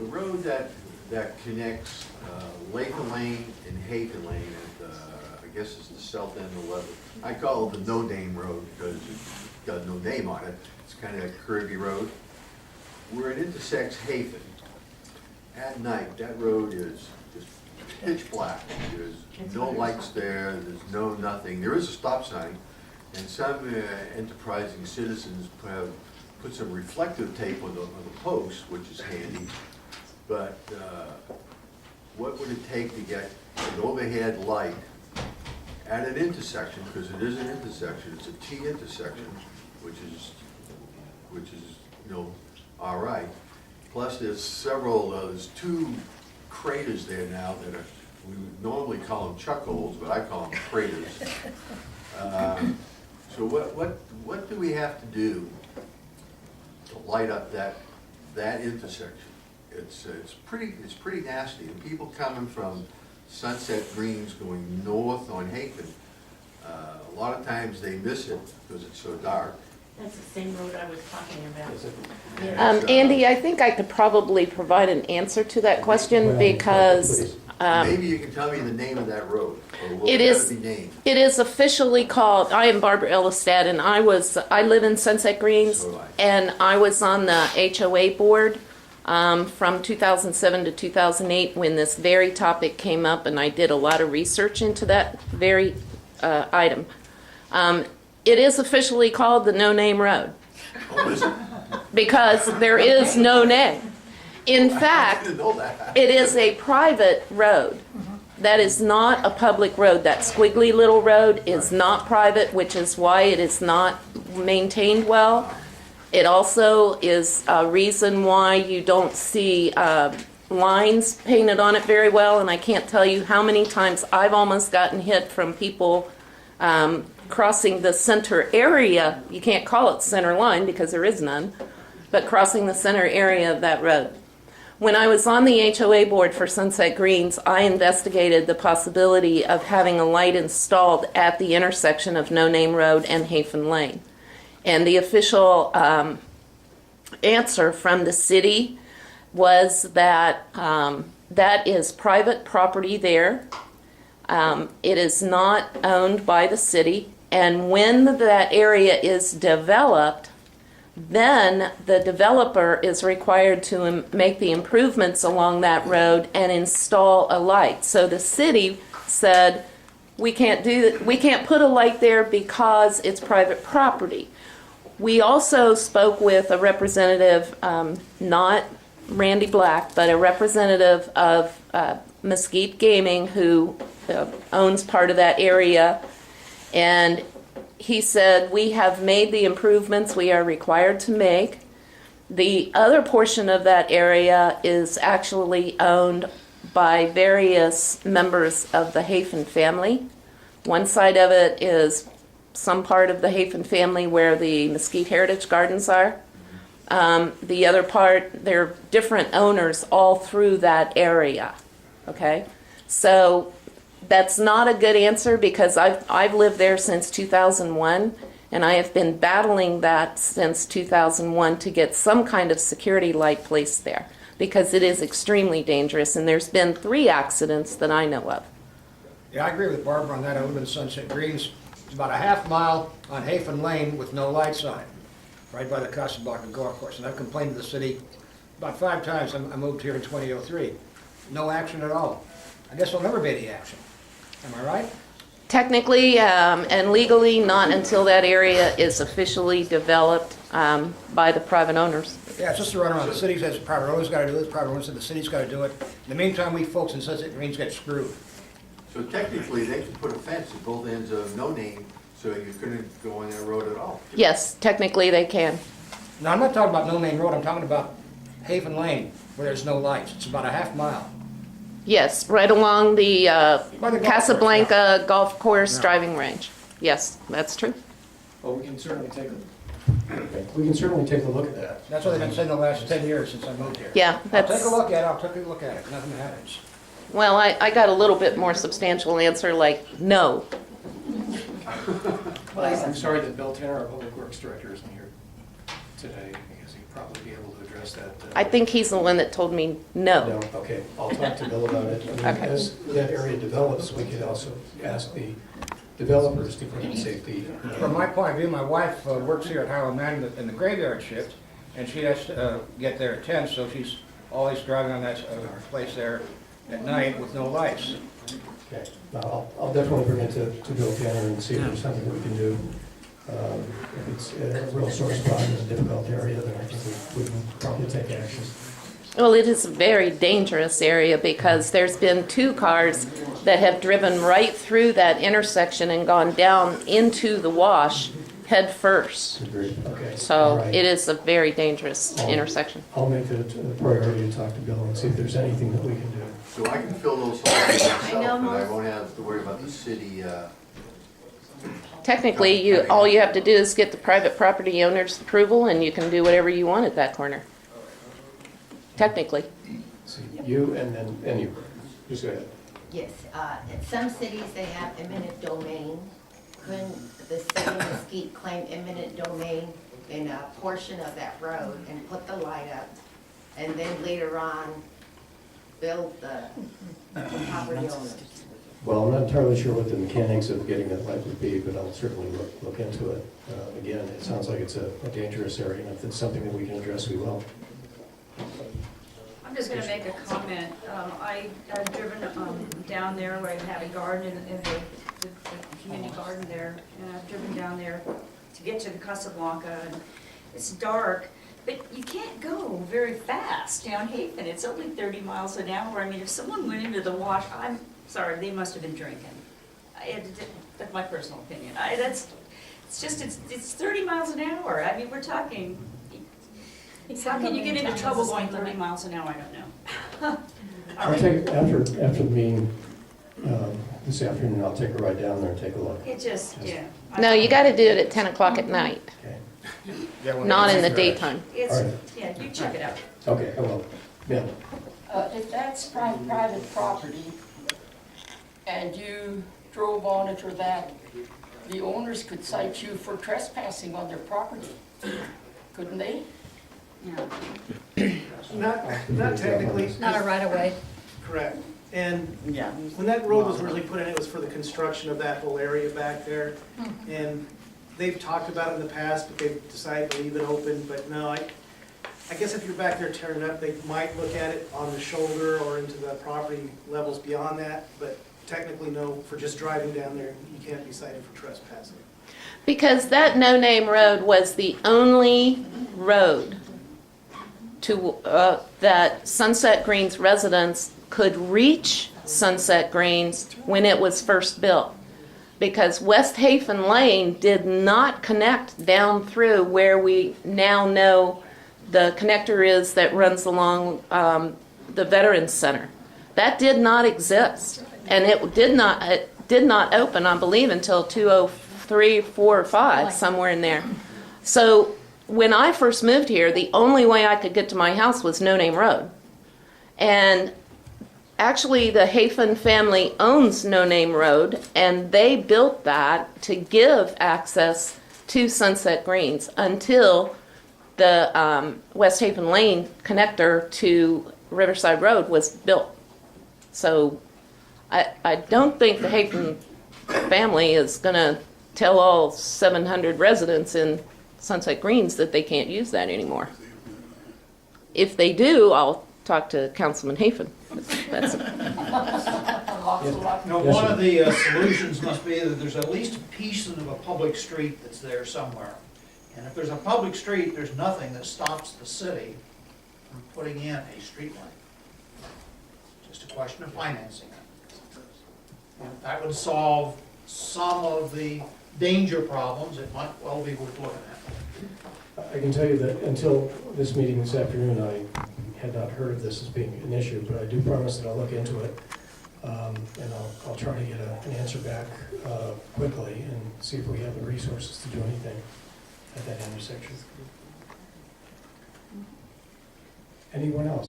The road that connects Lathan Lane and Haven Lane at, I guess it's the south end of 11. I call it the no name road because it's got no name on it. It's kind of a curvy road. Where it intersects Haven, at night, that road is just pitch black. There's no lights there, there's no nothing. There is a stop sign, and some enterprising citizens have put some reflective tape on the post, which is handy. But what would it take to get an overhead light at an intersection, because it is an intersection, it's a T intersection, which is, you know, all right. Plus there's several, there's two craters there now that are, we would normally call them chuck holes, but I call them craters. So what do we have to do to light up that intersection? It's pretty nasty, and people coming from Sunset Greens going north on Haven, a lot of times they miss it because it's so dark. That's the same road I was talking about. Andy, I think I could probably provide an answer to that question because Maybe you can tell me the name of that road, or what it would is. be named? It is officially called. I am Barbara Ellistad, and I live in Sunset Greens, So do I. and I was on the HOA board from 2007 to 2008 when this very topic came up, and I did a lot of research into that very item. It is officially called the No Name Road Oh, is it? because there is no name. In I fact, didn't know that. it is a private road. That is not a public road. That squiggly little road is not private, which is why it is not maintained well. It also is a reason why you don't see lines painted on it very well, and I can't tell you how many times I've almost gotten hit from people crossing the center area. You can't call it center line because there is none, but crossing the center area of that road. When I was on the HOA board for Sunset Greens, I investigated the possibility of having a light installed at the intersection of No Name Road and Hafen Lane. And the official answer from the city was that that is private property there. It is not owned by the city. And when that area is developed, then the developer is required to make the improvements along that road and install a light. So the city said, we can't put a light there because it's private property. We also spoke with a representative, not Randy Black, but a representative of Mesquite Gaming who owns part of that area. And he said, we have made the improvements we are required to make. The other portion of that area is actually owned by various members of the Hafen family. One side of it is some part of the Hafen family where the Mesquite Heritage Gardens are. The other part, there are different owners all through that area, okay? So that's not a good answer because I've lived there since 2001, and I have been battling that since 2001 to get some kind of security light placed there because it is extremely dangerous, and there's been 3 accidents that I know of. Yeah, I agree with Barbara on that. I live in Sunset Greens. It's about a half mile on Hafen Lane with no lights on it, right by the Casablanca Golf Course. And I've complained to the city about 5 times. I moved here in 2003. No action at all. I guess there'll never be any action. Am I right? Technically and legally, not until that area is officially developed by the private owners. Yeah, it's just a runaround. The city says private owners got to do it. Private owners said the city's got to do it. In the meantime, we folks in Sunset Greens get screwed. So technically, they could put a fence at both ends of No Name, so you couldn't go on that road at all. Yes, technically they can. Now, I'm not talking about No Name Road. I'm talking about Hafen Lane, where there's no lights. It's about a half mile. Yes, right along the By the golf Casablanca course, Golf Course Yeah. driving range. Yes, that's true. Well, we can certainly take a look at that. That's what they've been saying the last 10 years since I moved here. Yeah, I'll that's, take a look at it. I'll take a look at it. Nothing happens. well, I got a little bit more substantial answer like, no. I'm sorry that Bill Tanner, our Public Works Director, isn't here today because he probably be able to address that. I think he's the one that told me no. Okay, I'll talk to Bill about it. I mean, Okay. as that area develops, we could also ask the developers to put in safety. From my point of view, my wife works here at Highland Manor in the graveyard shift, and she has to get there at 10, so she's always driving on that place there at night with no lights. Okay, now, I'll definitely bring it to Bill Tanner and see if there's something we can do. If it's a real sore spot in a difficult area, then I think we can probably take action. Well, it is a very dangerous area because there's been 2 cars that have driven right through that intersection and gone down into the wash head first. Agreed, okay. All So right. it is a very dangerous intersection. I'll make it a priority to talk to Bill and see if there's anything that we can do. So I can fill those holes myself, I know and I most- won't have to worry about the city, Technically, all you have to do is get the private property owner's approval and you can do whatever you want at that corner. Technically. See, you and then you. Just go ahead. Yes, in some cities, they have eminent domain. Couldn't the city of Mesquite claim eminent domain in a portion of that road and put the light up? And then later on, build the property owners? Well, I'm not entirely sure what the mechanics of getting that light would be, but I'll certainly look into it. Again, it sounds like it's a dangerous area, and if it's something that we can address, we will. I'm just gonna make a comment. I've driven down there where I had a garden in the community garden there, and I've driven down there to get to the Casablanca, and it's dark, but you can't go very fast down Hafen. It's only 30 miles an hour. I mean, if someone went into the wash, I'm sorry, they must have been drinking. That's my personal opinion. It's 30 miles an hour. I mean, we're talking, how can you get into trouble going 30 miles an hour? I don't know. I'll take, after the meeting this afternoon, I'll take a ride down there and take a look. It just, yeah. No, you gotta do it at 10 o'clock at night, Okay, not in the daytime. It's, All right. yeah, you check it out. okay, I will. Yeah, If that's private property and you drove on it or that, the owners could cite you for trespassing on their property, couldn't they? Not technically. Not a right of way. Correct. And when that road was originally put in, it was for the construction of that whole area back there. And they've talked about it in the past, but they've decided to leave it open. But no, I guess if you're back there tearing it up, they might look at it on the shoulder or into the property levels beyond that. But technically, no, for just driving down there, you can't be cited for trespassing. Because that no-name road was the only road to, that Sunset Greens residents could reach Sunset Greens when it was first built. Because West Hafen Lane did not connect down through where we now know the connector is that runs along the Veterans Center. That did not exist. And it did not open, I believe, until 2003, 4, or 5, somewhere in there. So when I first moved here, the only way I could get to my house was No Name Road. And actually, the Hafen family owns No Name Road, and they built that to give access to Sunset Greens until the West Hafen Lane connector to Riverside Road was built. So I don't think the Hafen family is going to tell all 700 residents in Sunset Greens that they can't use that anymore. If they do, I'll talk to Councilman Hafen. That's No, Yes, one sir. of the solutions must be that there's at least a piece of a public street that's there somewhere. And if there's a public street, there's nothing that stops the city from putting in a street light. Just a question of financing it. And that would solve some of the danger problems. It might well be worth looking at. I can tell you that until this meeting this afternoon, I had not heard of this as being an issue, but I do promise that I'll look into it. And I'll try to get an answer back quickly and see if we have the resources to do anything at that intersection. Anyone else?